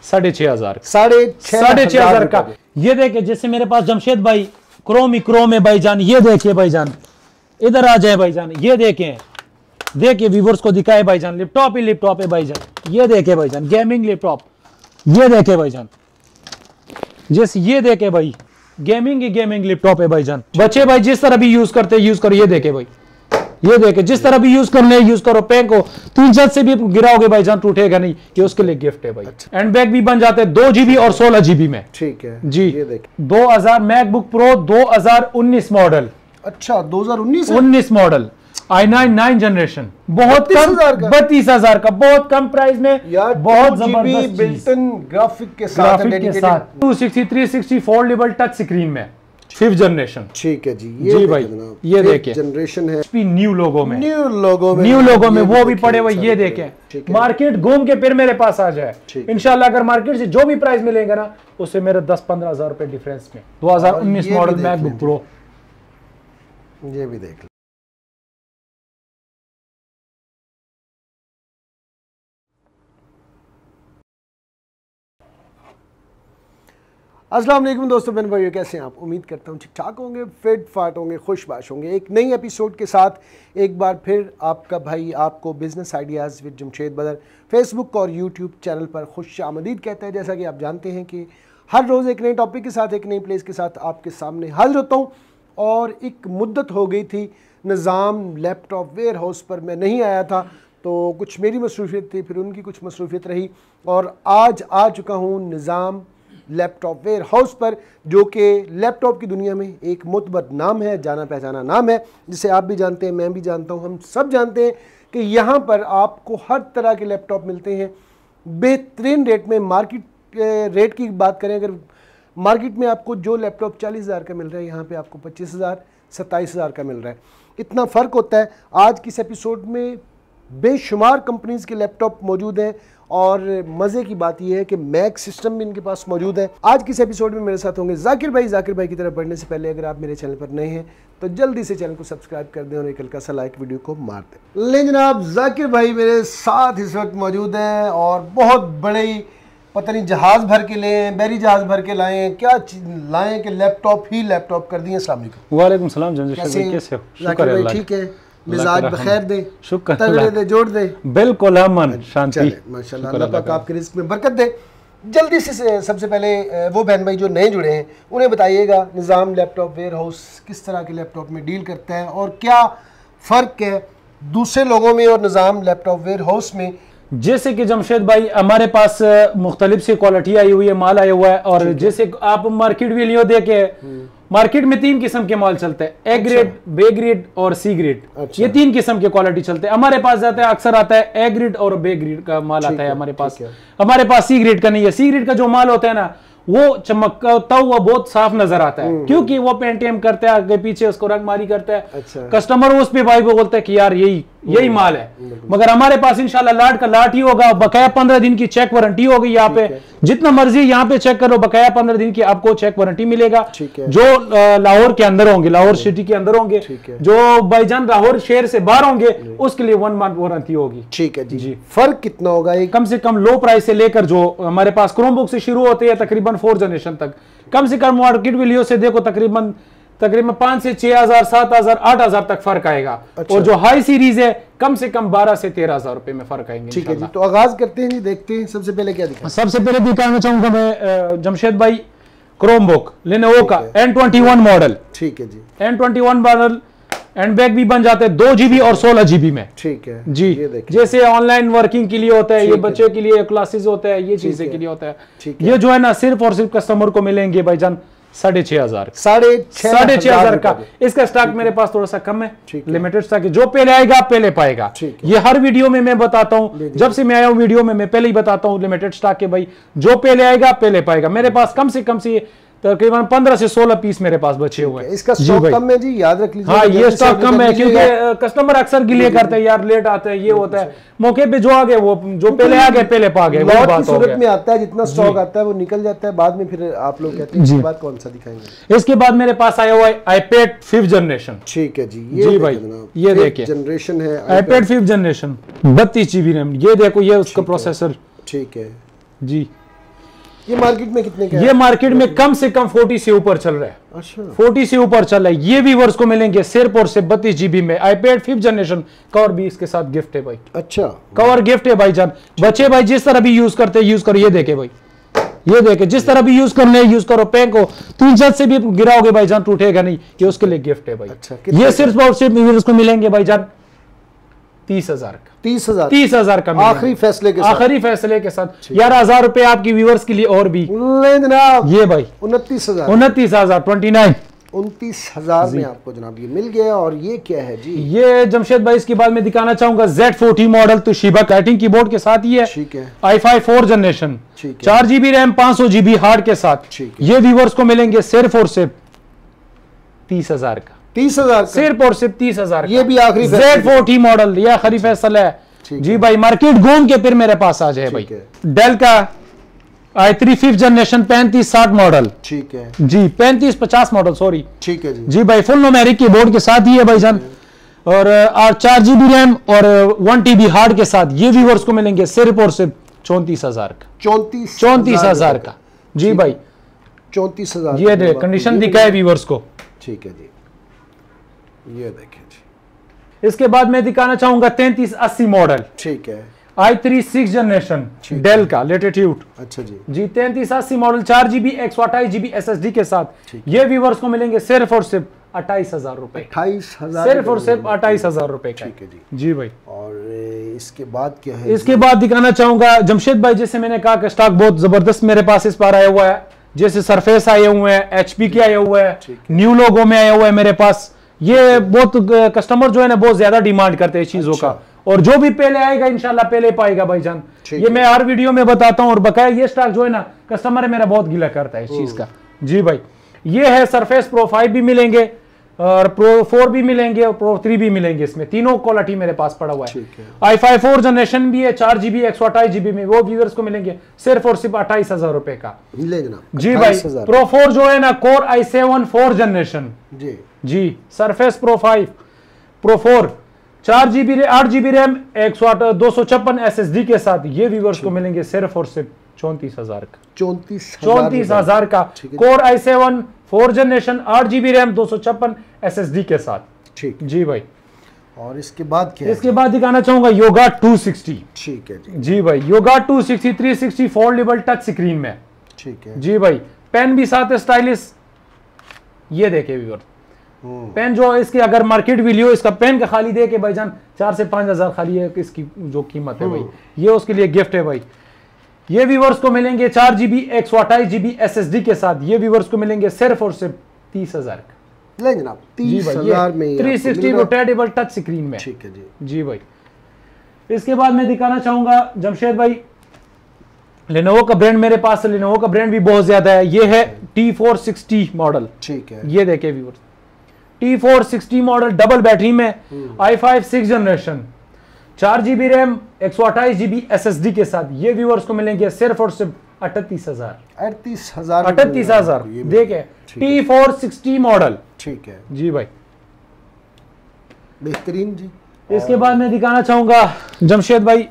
6,500 6,500 का। ये देखिए जैसे मेरे पास जमशेद भाई क्रोम है भाईजान, ये देखिए भाईजान, इधर आ जाए भाईजान, ये देखिए व्यूवर्स को दिखाए भाईजान, लैपटॉप ही लैपटॉप है भाईजान, ये देखिए भाईजान गेमिंग लैपटॉप, ये देखिए भाईजान, जैसे ये देखिए भाई गेमिंग लैपटॉप है भाईजान। बच्चे भाई जिस तरह भी यूज करते हैं यूज करो, ये देखे भाई, ये देखे जिस तरह भी यूज करने यूज करो, पैक को 3 छत से भी गिराओगे भाईजान टूटेगा नहीं, ये उसके लिए गिफ्ट है भाई। एंड बैग भी बन जाते हैं 2 GB और 16 GB में। ठीक है जी, ये देखिए 2000 मैकबुक प्रो 2019 मॉडल। अच्छा 2019 19 मॉडल i9 9 जनरेशन, बहुत कम 32,000 का, बहुत कम प्राइस में यार, बहुत जबरदस्त बिल्ट-इन ग्राफिक के साथ 260 360 फोल्डेबल टच स्क्रीन में 5th जनरेशन। ठीक है जी, ये भाई ये देखिए जनरेशन है, न्यू लोगो में वो भी पड़े हुए, ये देखें। मार्केट घूम के फिर मेरे पास आ जाए इंशाल्लाह, अगर मार्केट से जो भी प्राइस मिलेगा ना उससे मेरे 10-15 हजार रुपए डिफरेंस में। 2019 मॉडल मैकबुक प्रो, ये भी देख लो। अस्सलाम वालेकुम दोस्तों, बहन भाइयों, कैसे हैं आप? उम्मीद करता हूँ ठीक ठाक होंगे, फिट फाट होंगे, खुशबाश होंगे। एक नई एपिसोड के साथ एक बार फिर आपका भाई आपको बिजनेस आइडियाज़ विद जमशेद बदर फेसबुक और यूट्यूब चैनल पर खुश आमदीद कहता है। जैसा कि आप जानते हैं कि हर रोज़ एक नए टॉपिक के साथ, एक नई प्लेस के साथ आपके सामने हाजिर होता हूँ। और एक मुद्दत हो गई थी निज़ाम लैपटॉप वेयर हाउस पर मैं नहीं आया था, तो कुछ मेरी मसरूफियत थी, फिर उनकी कुछ मसरूफियत रही, और आज आ चुका हूँ निज़ाम लैपटॉप वेयर हाउस पर, जो कि लैपटॉप की दुनिया में एक मुतबर नाम है, जाना पहचाना नाम है, जिसे आप भी जानते हैं, मैं भी जानता हूं, हम सब जानते हैं कि यहाँ पर आपको हर तरह के लैपटॉप मिलते हैं बेहतरीन रेट में। मार्केट रेट की बात करें अगर, मार्केट में आपको जो लैपटॉप 40,000 का मिल रहा है, यहाँ पे आपको 25,000 27,000 का मिल रहा है। इतना फ़र्क होता है। आज की इस एपिसोड में बेशुमार कंपनीज़ के लैपटॉप मौजूद हैं, और मज़े की बात यह है कि मैक सिस्टम भी इनके पास मौजूद है। आज की इस एपिसोड में मेरे साथ होंगे जाकिर भाई की तरफ बढ़ने से पहले अगर आप मेरे चैनल पर नए हैं तो जल्दी से चैनल को सब्सक्राइब कर दें और एक हल्का सा लाइक वीडियो को मार दें। लेकिन जनाब जाकिर भाई मेरे साथ इस वक्त मौजूद हैं, और बहुत बड़े पता नहीं जहाज़ भर के ले हैं, बैरी जहाज़ भर के लाए हैं, क्या लाए कि लैपटॉप ही लैपटॉप कर दिए। अस्सलाम वालेकुम। वालेकुम सलाम कैसे हो? जाकिर भाई ठीक है, मिजाज बखैर दे, शुक्र दे, जोड़ दे, बिल्कुल अमन शांति, माशाल्लाह, अल्लाह पाक आपके रिस्क में बरकत दे। जल्दी से सबसे पहले वो बहन भाई जो नए जुड़े हैं उन्हें बताइएगा निज़ाम लैपटॉप वेयर हाउस किस तरह के लैपटॉप में डील करता है, और क्या फ़र्क है दूसरे लोगों में और निज़ाम लैपटॉप वेयर हाउस में। जैसे कि जमशेद भाई हमारे पास मुख्तलिफ सी क्वालिटी आई हुई है, माल आया हुआ है, और जैसे आप मार्केट भी लियो देखे, मार्केट में 3 किस्म के माल चलते हैं, ए ग्रेड, बी ग्रेड और सी ग्रेड। ये 3 किस्म के क्वालिटी चलते हैं। हमारे पास जाता है अक्सर आता है ए ग्रेड और बी ग्रेड का माल आता है हमारे पास। हमारे पास सी ग्रेड का नहीं है। सी ग्रेड का जो माल होता है ना वो चमकता हुआ बहुत साफ नजर आता है, क्योंकि वो पेंटियम करते हैं आगे पीछे, उसको रंगमारी करते हैं। कस्टमर उस पे भाई वो बोलते हैं कि यार यही माल है, मगर हमारे पास इंशाल्लाह लाट का लाट ही होगा। बकाया 15 दिन की चेक वारंटी होगी। यहाँ पे जितना मर्जी यहाँ पे चेक करो, बकाया 15 दिन की आपको चेक वारंटी मिलेगा। जो लाहौर के अंदर होंगे, लाहौर सिटी के अंदर होंगे, जो भाईजान लाहौर शहर से बाहर होंगे उसके लिए 1 मंथ वारंटी होगी। ठीक है जी। फर्क कितना होगा? कम से कम लो प्राइस से लेकर जो हमारे पास क्रोमबुक से शुरू होते हैं तकरीबन 4th जनरेशन तक, कम से कम मार्केट वैल्यू से देखो तकरीबन 5 से 6,000 7,000 8,000 तक फर्क आएगा। अच्छा। और जो हाई सीरीज है कम से कम 12 से 13,000 रुपए में फर्क आएंगे। ठीक है जी, तो आगाज करते हैं जी, देखते हैं सबसे पहले क्या दिखा। सबसे पहले दिखाना चाहूंगा मैं जमशेद भाई क्रोमबुक लेनोवो का N21 मॉडल। ठीक है जी, N21 मॉडल एंड बैग भी बन जाते हैं 2 GB और 16 GB में। ठीक है जी, जैसे ऑनलाइन वर्किंग के लिए होता है, ये बच्चे के लिए क्लासेस होता है, ये चीजें के लिए होता है। ये जो है ना सिर्फ और सिर्फ कस्टमर को मिलेंगे भाईजान 6,500 का। इसका स्टॉक मेरे पास थोड़ा सा कम है, लिमिटेड स्टॉक है। जो पहले आएगा पहले पाएगा। ये हर वीडियो में मैं बताता हूँ, जब से मैं आया हूँ वीडियो में मैं पहले ही बताता हूँ लिमिटेड स्टॉक है भाई, जो पहले आएगा पहले पाएगा। मेरे पास कम से कम से तकरीबन 15 से 16 पीस मेरे पास बचे हुए हैं। इसका स्टॉक कम है जी, याद रख लीजिए। हाँ, ये स्टॉक कम है क्योंकि कस्टमर अक्सर गिले करते हैं, यार लेट आते हैं, ये होता है। मौके पे जो आ गए वो जो पहले आ गए पहले पा गए, वो बात सूरत में आता है। जितना स्टॉक आता है वो निकल जाता है, बाद में फिर आप लोग कहते हैं इसके बाद कौन सा दिखाएंगे। इसके बाद मेरे पास आया हुआ है iPad 5th जनरेशन। ठीक है जी, ये भाई ये देखिए जनरेशन है iPad 5th generation 32 GB RAM. ये देखो ये उसका प्रोसेसर। ठीक है जी, ये मार्केट में कितने का ये मार्केट में कम से कम 40 से ऊपर चल रहा है। अच्छा 40 से ऊपर चल रहा है। ये व्यूअर्स को मिलेंगे सिर्फ और सिर्फ 32 GB में। iPad 5th जनरेशन कवर भी इसके साथ गिफ्ट है भाई। अच्छा कवर गिफ्ट है भाईजान। बच्चे भाई जिस तरह भी यूज करते हैं यूज करो। ये देखे भाई, ये देखे जिस तरह भी यूज करने यूज करो। पेन को 3 छत से भी गिराओगे भाईजान टूटेगा नहीं। ये उसके लिए गिफ्ट है भाई। अच्छा, ये सिर्फ और सिर्फ व्यूअर्स को मिलेंगे भाईजान 30,000 का। 30,000 का आखिरी फैसले के साथ। आखिरी फैसले के साथ 11,000 रुपए आपकी व्यूअर्स के लिए और भी जनाब। ये भाई 29,000 29,000 में आपको जनाब ये मिल गया। और ये क्या है जी? ये जमशेद भाई इसके बाद में दिखाना चाहूंगा Z40 model Toshiba writing keyboard के साथ ही है। ठीक है। i5 4th generation 4 GB RAM 500 GB hard के साथ। ये व्यूअर्स को मिलेंगे सिर्फ और सिर्फ 30,000 का। 30,000 सिर्फ और सिर्फ 30,000। ये भी आखिरी Z40 मॉडल ये आखिरी फैसला है जी भाई। मार्केट घूम के फिर मेरे पास आ जाए भाई। डेल का i3 5th जनरेशन 3560 मॉडल। ठीक है जी 3550 मॉडल सॉरी। ठीक है जी भाई फुल न्यूमेरिक कीबोर्ड के साथ ही है भाईजान। और 4 GB रैम और 1 TB हार्ड के साथ। ये व्यूअर्स को मिलेंगे सिर्फ और सिर्फ 34,000 का। 34,000 का जी भाई। 34,000 ये कंडीशन दिखा है व्यूअर्स को। ठीक है जी, ये देखें जी। इसके बाद मैं दिखाना चाहूंगा 3380 मॉडल। ठीक है। i3 6th जनरेशन डेल का लेटिट्यूड। अच्छा जी 3380 मॉडल 4 GB 128 GB SSD के साथ। ये व्यूअर्स को मिलेंगे सिर्फ और सिर्फ 28,000 रुपए। 28,000 सिर्फ और सिर्फ 28,000 रुपए का। ठीक है जी। जी भाई। और इसके बाद क्या है? इसके बाद दिखाना चाहूंगा जमशेद भाई, जैसे मैंने कहा कि स्टॉक बहुत जबरदस्त मेरे पास इस बार आया हुआ है। जैसे सरफेस आए हुए हैं, HP के आए हुए हैं, न्यू लोगो में आया हुआ है मेरे पास। ये बहुत कस्टमर जो है ना बहुत ज्यादा डिमांड करते हैं चीजों का। और जो भी पहले आएगा इंशाल्लाह पहले पाएगा भाईजान। ये मैं हर वीडियो में बताता हूँ। और बकाया ये स्टॉक जो है ना कस्टमर मेरा बहुत गिला करता है इस चीज का। जी भाई ये है सरफेस प्रो 5 भी मिलेंगे और प्रो 4 भी मिलेंगे और प्रो 3 भी मिलेंगे। इसमें तीनों क्वालिटी मेरे पास पड़ा हुआ है। i5 4th जनरेशन भी है 4 GB 128 GB में। वो व्यूअर्स को मिलेंगे सिर्फ और सिर्फ 28,000 रुपए का। ले जनाब जी भाई। प्रो 4 जो है ना कोर i7 4th जनरेशन जी Surface Pro 5 Pro 4 4 GB 8 GB RAM 256 SSD के साथ। ये व्यूअर्स को मिलेंगे सिर्फ और सिर्फ 34,000 का। 34,000 का core i7 4th generation 8 GB RAM 256 SSD के साथ। ठीक जी भाई। और इसके बाद क्या? इसके बाद दिखाना चाहूंगा योगा 260। ठीक है जी। जी भाई योगा 260 360 फोल्डेबल टच स्क्रीन में। ठीक है जी भाई। पेन भी साथ है स्टाइलिश। ये देखे व्यूअर पेन जो इसकी अगर मार्केट वैल्यू इसका पेन का खाली दे के भाईजान 4 से 5,000 खाली है इसकी जो कीमत है भाई। ये उसके लिए गिफ्ट है भाई। ये व्यूअर्स को मिलेंगे 4 GB 128 GB SSD के साथ। ये व्यूअर्स को मिलेंगे सिर्फ और सिर्फ 30,000 का। ले जनाब 30,000 में 360 रोटेटेबल टच स्क्रीन में। ठीक है जी। जी भाई। इसके बाद मैं दिखाना चाहूंगा जमशेद भाई लेनोवो का ब्रांड मेरे पास है। लेनोवो का ब्रांड भी बहुत ज्यादा है। ये है T460 मॉडल। ठीक है। ये देखे viewers T460 model double battery में i5 6th generation 4 GB RAM 128 GB SSD के साथ। ये व्यूअर्स को मिलेंगे सिर्फ और सिर्फ 38,000 38,000 देखे T460 मॉडल। ठीक है जी भाई। बेहतरीन जी। इसके बाद मैं दिखाना चाहूंगा जमशेद भाई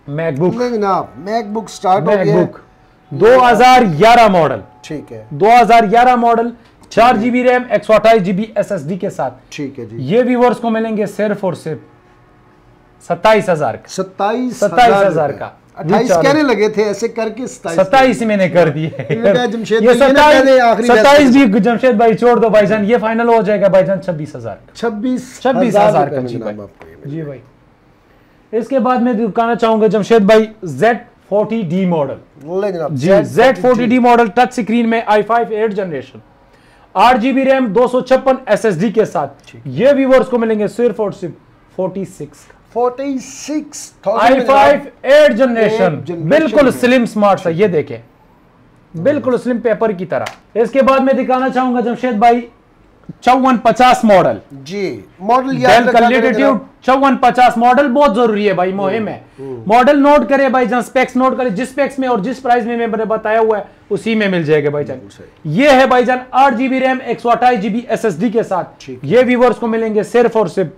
मैकबुक। जनाब मैकबुक स्टार्ट हो गया 2011 मॉडल। ठीक है 2011 model 4 GB RAM 128 GB SSD के साथ। ठीक है जी। ये व्यूअर्स को मिलेंगे सिर्फ और सिर्फ 27,000 का। 27,000 का। 28 कहने लगे थे ऐसे करके 27 मैंने कर दिए। ये 27 भी जमशेद भाई छोड़ दो भाईजान। ये फाइनल हो जाएगा भाईजान 26,000 26,000 का। जी भाई। इसके बाद मैं दिखाना चाहूंगा जमशेद भाई Z40D मॉडल। जी Z40D मॉडल टच स्क्रीन में i5 8th generation 8 GB RAM 256 SSD के साथ। ये व्यूअर्स को मिलेंगे सिर्फ और सिर्फ 46 i5 8th जनरेशन बिल्कुल स्लिम स्मार्ट सा। ये देखें बिल्कुल स्लिम पेपर की तरह। इसके बाद मैं दिखाना चाहूंगा जमशेद भाई 5450 मॉडल। जी मॉडल डेल का लेटिट्यूड 5450 मॉडल बहुत जरूरी है भाई। मुहिम है मॉडल नोट करे भाई जान। स्पेक्स नोट करे जिस स्पेक्स में और जिस प्राइस में मैंने बताया हुआ है उसी में मिल जाएगा भाई जान। ये है भाई जान 8 GB रैम 128 GB SSD के साथ। ये व्यूअर्स को मिलेंगे सिर्फ और सिर्फ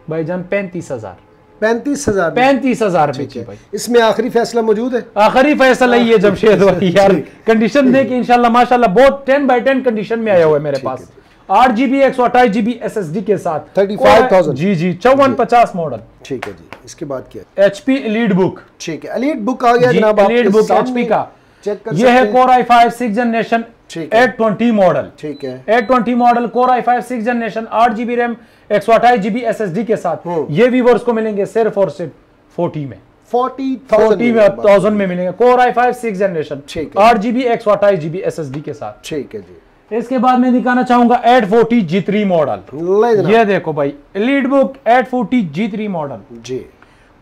भाईजान 35,000 35,000 35,000 में जी भाई। इसमें आखिरी फैसला मौजूद है? आखिरी फैसला ही है जमशेद भाई यार, कंडीशन देख इंशाल्लाह माशाल्लाह बहुत 10/10 कंडीशन में आया हुआ है मेरे पास। 8GB 128GB SSD के साथ 35,000 जी 5450 मॉडल। ठीक है जी। इसके बाद क्या? HP elite book. ठीक है, एलीट बुक आ गया जनाब, एलीट बुक HP का चेक कर ये है Core i5 6th generation 820 model. ठीक है, 820 model Core i5 6th generation 8GB RAM 128GB SSD के साथ ये व्यूअर्स को मिलेंगे सिर्फ और सिर्फ 40 में 40,000 में मिलेंगे। Core i5 6th generation 8GB 128GB SSD के साथ। ठीक है जी। इसके बाद मैं दिखाना चाहूंगा 840 G3 मॉडल। ये देखो भाई एलीट बुक 840 G3 मॉडल जी,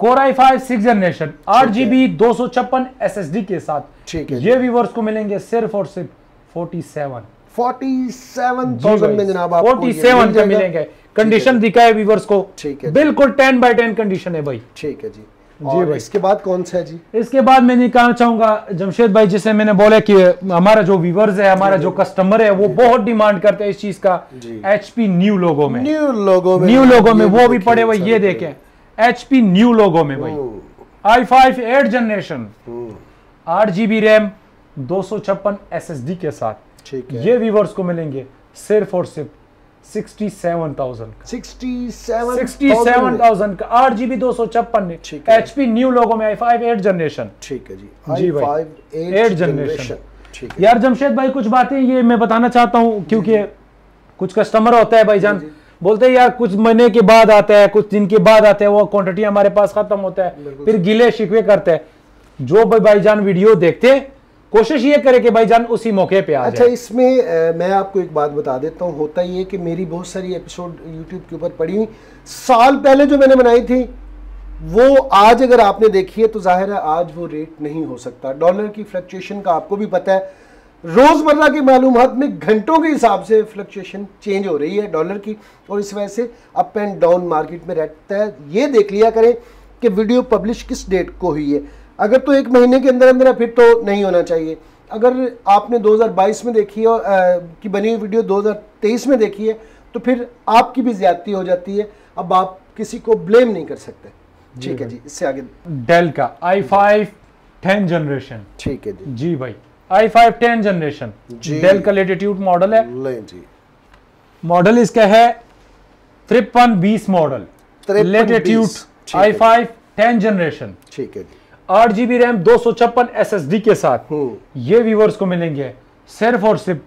Core i5 6th generation 8GB 256 SSD के साथ। ठीक है, ये व्यूअर्स को मिलेंगे सिर्फ और सिर्फ 47,000 में जनाब आपको 47 में मिलेंगे। कंडीशन दिखा है व्यूअर्स को, ठीक है, बिल्कुल 10/10 कंडीशन है भाई। ठीक है जी। और भाई इसके बाद कौन सा है जी? इसके बाद मैं कहना चाहूंगा जमशेद भाई, जिसे मैंने बोला कि हमारा जो व्यूअर्स है, हमारा जो कस्टमर है वो बहुत डिमांड करते हैं इस चीज का, HP न्यू लोगो में वो भी पड़े हुए। ये देखें HP न्यू लोगो में भाई, i5 8th generation 8GB RAM 256 SSD के साथ। ठीक है, ये व्यूअर्स को मिलेंगे सिर्फ और सिर्फ 67,000 का 8GB 256 HP न्यू लोगो में i5 8th जनरेशन। ठीक है जी, जी भाई 8th जनरेशन। ठीक है यार जमशेद भाई कुछ बातें ये मैं बताना चाहता हूँ, क्योंकि कुछ कस्टमर होता है भाईजान, बोलते हैं यार कुछ महीने के बाद आता है, कुछ दिन के बाद आता है, वो क्वांटिटी हमारे पास खत्म होता है, फिर गिले शिकवे करते हैं। जो भाईजान वीडियो देखते हैं कोशिश ये करे कि भाईजान उसी मौके पे आ जाए। अच्छा, इसमें मैं आपको एक बात बता देता हूँ, होता ये कि मेरी बहुत सारी एपिसोड यूट्यूब के ऊपर पड़ी हुई साल पहले जो मैंने बनाई थी, वो आज अगर आपने देखी है तो जाहिर है आज वो रेट नहीं हो सकता। डॉलर की फ्लक्चुएशन का आपको भी पता है, रोजमर्रा की मालूमात में घंटों के हिसाब से फ्लक्चुएशन चेंज हो रही है डॉलर की, और इस वजह से अप एंड डाउन मार्केट में रहता है। ये देख लिया करें कि वीडियो पब्लिश किस डेट को हुई है। अगर तो एक महीने के अंदर अंदर है फिर तो नहीं होना चाहिए। अगर आपने 2022 में देखी है की बनी हुई वीडियो 2023 में देखी है तो फिर आपकी भी ज्यादती हो जाती है। अब आप किसी को ब्लेम नहीं कर सकते। ठीक है जी, इससे आगे डेल का i5 10th जनरेशन। ठीक है जी, जी भाई i5 10th जनरेशन डेल का लेटिट्यूड मॉडल है जी। मॉडल इसका है 5320 model latitude i5 10th generation. ठीक है जी, 8GB रैम 256 SSD के साथ ये व्यूअर्स को मिलेंगे सिर्फ और सिर्फ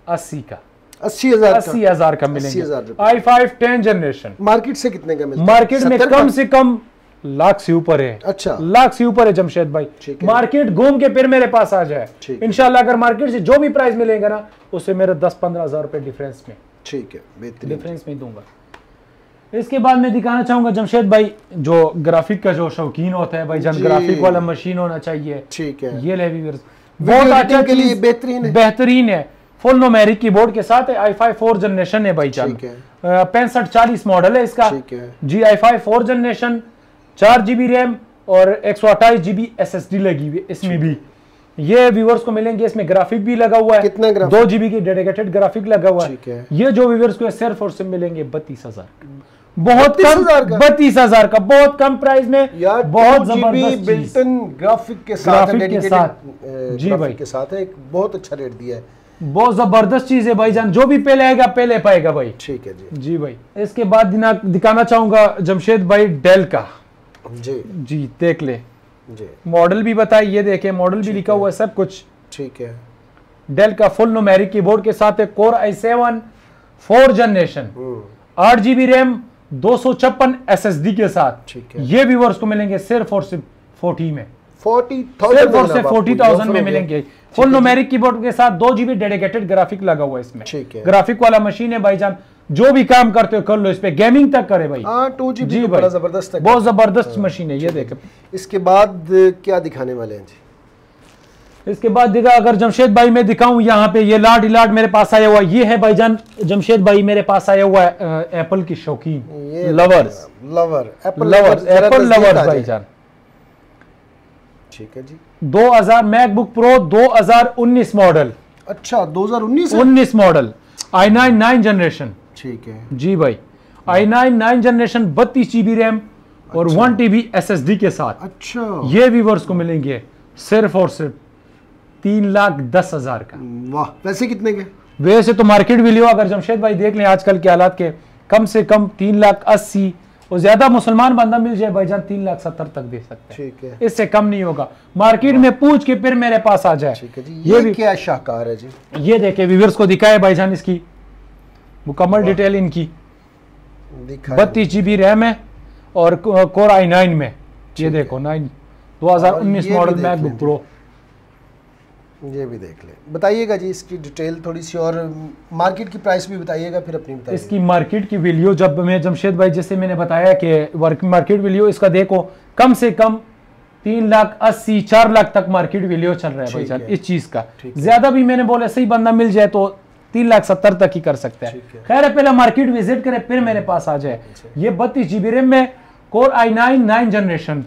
80,000 का मिलेंगे। i5 10th जनरेशन मार्केट से कितने का मिलता है? मार्केट में कम से कम लाख से ऊपर है। अच्छा, लाख से ऊपर है जमशेद भाई। मार्केट घूम के फिर मेरे पास आ जाए इंशाल्लाह। अगर मार्केट से जो भी प्राइस मिलेगा ना उससे मेरे 10-15 हज़ार रुपए डिफरेंस में, ठीक है, डिफरेंस में दूंगा। इसके बाद मैं दिखाना चाहूंगा जमशेद भाई, जो ग्राफिक का जो शौकीन होता है भाई जान, ग्राफिक वाला मशीन होना चाहिए। ठीक है, ये ले व्यूअर्स बहुत अच्छा के लिए बेहतरीन है। फुल न्यूमेरिक कीबोर्ड के साथ है। i5 4th जनरेशन है भाई जान, 6540 मॉडल है इसका जी। i5 4th generation 4GB RAM और 128GB SSD लगी हुई इसमें भी। ये व्यूअर्स को मिलेंगे, इसमें ग्राफिक भी लगा हुआ है। कितना ग्राफिक? 2GB की डेडिकेटेड ग्राफिक लगा हुआ है। ये जो व्यूअर्स को सिर्फ और सिर्फ मिलेंगे 32,000, बहुत कम, 32,000 का बहुत कम प्राइस में, बहुत जबरदस्त बिल्ट-इन ग्राफिक के साथ जी भाई के साथ है। एक बहुत अच्छा रेट दिया है, बहुत जबरदस्त चीज है भाईजान। जो भी पहले आएगा पहले पाएगा भाई। ठीक है जी, जी भाई। इसके बाद दिखाना चाहूंगा जमशेद भाई डेल का जी देख ले जी, मॉडल भी बताइए। ये देखें मॉडल भी लिखा हुआ है सब कुछ। ठीक है, डेल का फुल न्यूमेरिक कीबोर्ड के साथ है। Core i7 4th generation 8GB RAM 256 SSD के साथ। ठीक है, ये व्यूअर्स को मिलेंगे सिर्फ और सिर्फ 40 में, 40,000 में मिलेंगे। फुल न्यूमेरिक कीबोर्ड के साथ 2GB डेडिकेटेड ग्राफिक लगा हुआ है इसमें। ग्राफिक वाला मशीन है भाईजान, जो भी काम करते हो कर लो, इस पे गेमिंग तक करे भाई। 2GB तो बड़ा जबरदस्त है, बहुत जबरदस्त मशीन है। ये देखें। इसके बाद क्या दिखाने वाले हैं जी? इसके बाद दिखा, अगर जमशेद भाई मैं दिखाऊं यहाँ पे, ये लाड इलाड मेरे पास आया हुआ, ये है भाईजान जमशेद भाई मेरे पास आया हुआ है एप्पल की शौकीन एप्पल लवर्स भाईजान। ठीक है जी, 2000 मैकबुक प्रो 2019 मॉडल। अच्छा, 2019 मॉडल i9 9th जनरेशन। ठीक है जी भाई, i9 9th generation 32GB RAM और 1 TB SSD के साथ। अच्छा, ये व्यूअर्स को मिलेंगे सिर्फ और सिर्फ 3,10,000 का। वाह, वैसे कितने के? वैसे तो मार्केट वैल्यू अगर जमशेद भाई देख लें आजकल के हालात के, कम से कम 3,80,000 और ज्यादा मुसलमान बंदा मिल जाए भाईजान 3,70,000 तक दे सकते हैं। ठीक है, इससे कम नहीं होगा। मार्केट में पूछ के फिर मेरे पास आ जाए। ठीक है जी। ये भी क्या शाहकार है जी? ये देखे व्यूअर्स को दिखाए भाईजान, इसकी मुकम्मल डिटेल इनकी। 32 GB रैम है और कोर i9 में। ये देखो 2019 मॉडल मैकबुक प्रो। ये भी देख ले। बताइएगा जी इसकी डिटेल थोड़ी सी, और मार्केट की प्राइस भी बताइएगा, फिर अपनी बताइए। इसकी मार्केट की वैल्यू जब मैं जमशेद भाई जैसे मैंने बताया कि मार्केट वैल्यू इसका देखो कम से कम 3,80,000 4,00,000 तक मार्केट वैल्यू चल रहा है भाईजान इस चीज का। ज्यादा भी मैंने बोला सही बंदा मिल जाए तो 3,70,000 तक ही कर सकते हैं। खैर है पहले मार्केट विजिट करे फिर मेरे पास आ जाए। ये 32 GB रैम में core i9 9 generation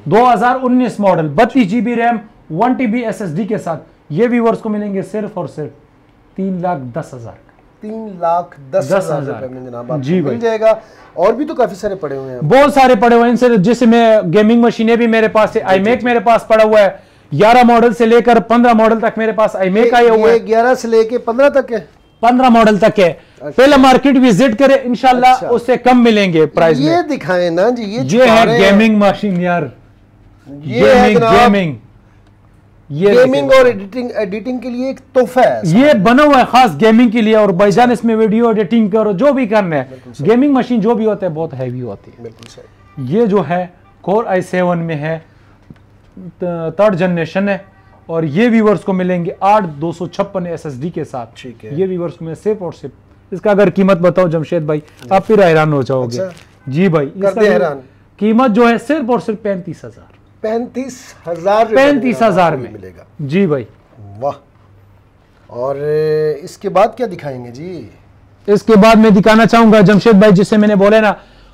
2019 model 32 GB RAM 1 TB SSD के साथ ये व्यूअर्स को मिलेंगे सिर्फ और सिर्फ 3,10,000 का। 3,10,000 रुपए में जनाब आपको मिल जाएगा। और भी तो काफी सारे पड़े हुए हैं, बहुत सारे पड़े हुए हैं इनसे, जैसे मैं गेमिंग मशीनें भी मेरे पास है। iMac मेरे पास पड़ा हुआ है 11 मॉडल से लेकर 15 मॉडल तक मेरे पास iMac आए हुए हैं। 11 से लेके 15 तक है, 15 मॉडल तक है। पहले मार्केट विजिट करे इंशाल्लाह उससे कम मिलेंगे प्राइस में। ये दिखाएं ना जी, ये है गेमिंग मशीन यार, ये गेमिंग और एडिटिंग के लिए एक तोहफा है। ये बना हुआ है खास गेमिंग के लिए। और भाईजान इसमें वीडियो एडिटिंग करो जो भी करना है, गेमिंग मशीन जो भी होता है बहुत हैवी होती है। बिल्कुल सही। ये जो है कोर i7 में है, 3rd जनरेशन है। और ये व्यूअर्स को मिलेंगे 8,256 SSD के साथ। ठीक है, ये व्यूअर्स को मैं सिर्फ और सिर्फ इसका अगर कीमत बताओ जमशेद भाई आप फिर हैरान हो जाओगे। अच्छा? जी भाई, इसका कीमत जो है सिर्फ और सिर्फ 35,000 35,000 में मिलेगा। जी भाई, वाह। और इसके बाद क्या दिखाएंगे जी? इसके बाद मैं दिखाना चाहूंगा जमशेद भाई जिससे मैंने बोले ना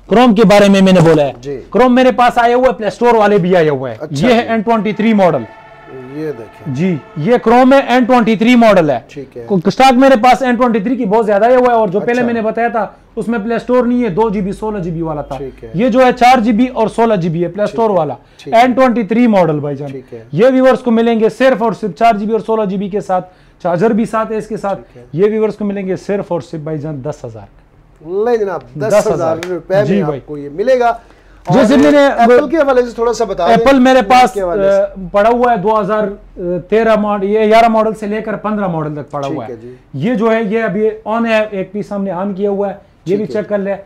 क्रोम के बारे में मैंने बोला है। क्रोम मेरे पास आए हुए प्ले स्टोर वाले भी आए हुए हैं। अच्छा, ये है N23 मॉडल। ये देखें जी, ये क्रोम है N23 मॉडल है। ठीक है, स्टॉक मेरे पास N23 की बहुत ज्यादा आया हुआ है। और जो पहले मैंने बताया था उसमें प्ले स्टोर नहीं है, 2 GB 16 GB वाला था। ये जो है 4 GB और 16 GB है प्ले स्टोर वाला N23 मॉडल भाईजान। ये व्यूअर्स को मिलेंगे सिर्फ और सिर्फ 4 GB और 16 GB के साथ, चार्जर भी साथ है इसके साथ। ये व्यूअर्स को मिलेंगे सिर्फ और सिर्फ भाईजान 10,000 ले जनाब 10,000 रुपए में आपको ये मिलेगा। जैसे मैंने एप्पल के हवाले से थोड़ा सा बता दें। एप्पल मेरे पास पड़ा हुआ है 2013 मॉडल, ये 11 मॉडल से लेकर 15 मॉडल तक पड़ा हुआ है। ये जो है ये अभी ऑन है, एक पीस हमने ऑन किया हुआ है, ये भी चेक कर ले।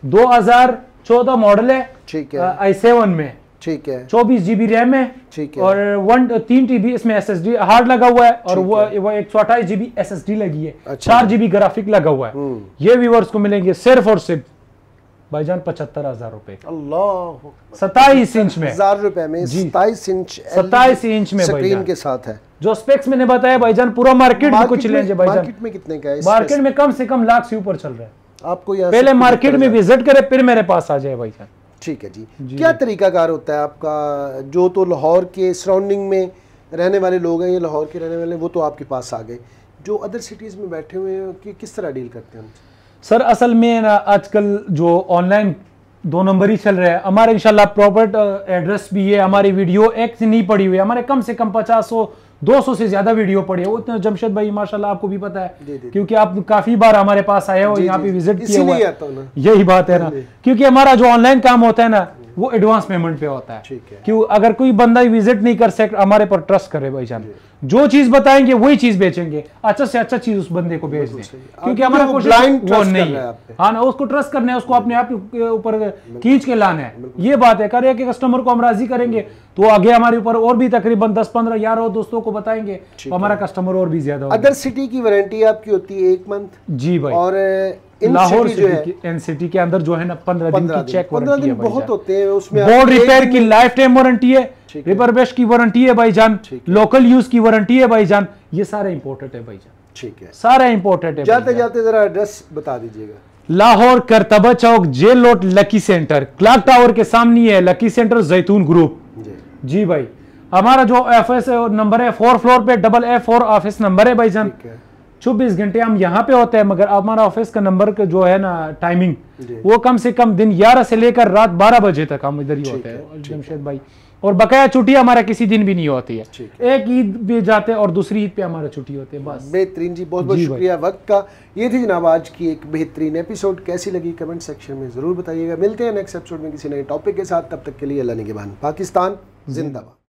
2014 मॉडल है, ठीक है, i7 में, ठीक है, 24 GB रैम है, ठीक है, और 3 TB इसमें SSD हार्ड लगा हुआ है और वो 128 GB SSD लगी है। 4 GB ग्राफिक लगा हुआ है। ये व्यूअर्स को मिलेंगे सिर्फ और सिर्फ भाईजान 75,000 रुपए। अल्लाह, 27 इंच में, 1000 रुपए में 27 इंच में स्क्रीन के साथ है। जो स्पेक्स मैंने बताया भाईजान पूरा मार्केट में कुछ चैलेंज है भाईजान। मार्केट में कितने का है? मार्केट में कम से कम लाख से ऊपर चल रहा है। आपको यहाँ पहले मार्केट में विजिट करे फिर मेरे पास आ जाए भाईजान। ठीक है जी। क्या तरीकाकार होता है आपका? जो तो लाहौर के सराउंडिंग में रहने वाले लोग हैं, ये लाहौर के रहने वाले, वो तो आपके पास आ गए। जो अदर सिटीज में बैठे हुए हैं कि किस तरह डील करते हैं? सर असल में ना आजकल जो ऑनलाइन 2 नंबर ही चल रहा है। हमारे इंशाल्लाह प्रॉपर एड्रेस भी है, हमारी वीडियो एक से नहीं पड़ी हुई है, हमारे कम से कम 50-200 से ज्यादा वीडियो पड़ी है। उतना जमशेद भाई माशाल्लाह आपको भी पता है क्योंकि आप काफी बार हमारे पास आए हो, यहाँ पे विजिट किया हुआ है। यही बात है ना, क्योंकि हमारा जो ऑनलाइन काम होता है ना वो एडवांस पेमेंट पे होता है। क्यों? अगर कोई बंदा विजिट नहीं कर सकता हमारे पर ट्रस्ट करे भाईजान, जो चीज बताएंगे वही चीज बेचेंगे, अच्छा से अच्छा चीज उस बंदे को बेच दें, क्योंकि हमारा वो नहीं है। हाँ ना, उसको ट्रस्ट करना है, उसको अपने आप के ऊपर खींच के लाना है। ये बात है, करे कि कस्टमर को हम राजी करेंगे तो आगे हमारे ऊपर और भी तकरीबन 10-15 यारों दोस्तों को बताएंगे तो हमारा कस्टमर और भी ज्यादा। अदर सिटी की वारंटी आपकी होती है 1 मंथ? जी भाई। और लाहौर सिटी के अंदर जो है ना 15 दिन की चेक 15 दिन बहुत होते हैं। उसमें बोर्ड रिपेयर की लाइफ टाइम वारंटी है, रिफर्बिश की वारंटी है भाईजान, लोकल यूज की वारंटी है भाईजान। ये सारा इंपोर्टेड है भाईजान। ठीक है, सारा इंपोर्टेड है। जाते जाते जरा एड्रेस बता दीजिएगा। लाहौर करतबा चौक, jail road, lucky centre, clock tower के सामने है लकी सेंटर जैतून ग्रुप। जी भाई, हमारा जो ऑफिस नंबर है 4 फ्लोर पे, FF4 ऑफिस नंबर है भाईजान। 24 घंटे हम यहाँ पे होते हैं, मगर हमारा ऑफिस का नंबर का जो है ना टाइमिंग, वो कम से कम दिन 11 से लेकर रात 12 बजे तक हम इधर ही होते हैं जमशेद भाई। और बकाया छुट्टी हमारा किसी दिन भी नहीं होती है, एक ईद भी जाते हैं और दूसरी ईद पे हमारा छुट्टी होती है बस। बेहतरीन जी, बहुत बहुत शुक्रिया वक्त का। ये थी जनाब आज की एक बेहतरीन एपिसोड। कैसी लगी कमेंट सेक्शन में ज़रूर बताइएगा। मिलते हैं नेक्स्ट एपिसोड में किसी नए टॉपिक के साथ, तब तक के लिए अल्लाह निगहबान। पाकिस्तान जिंदाबाद।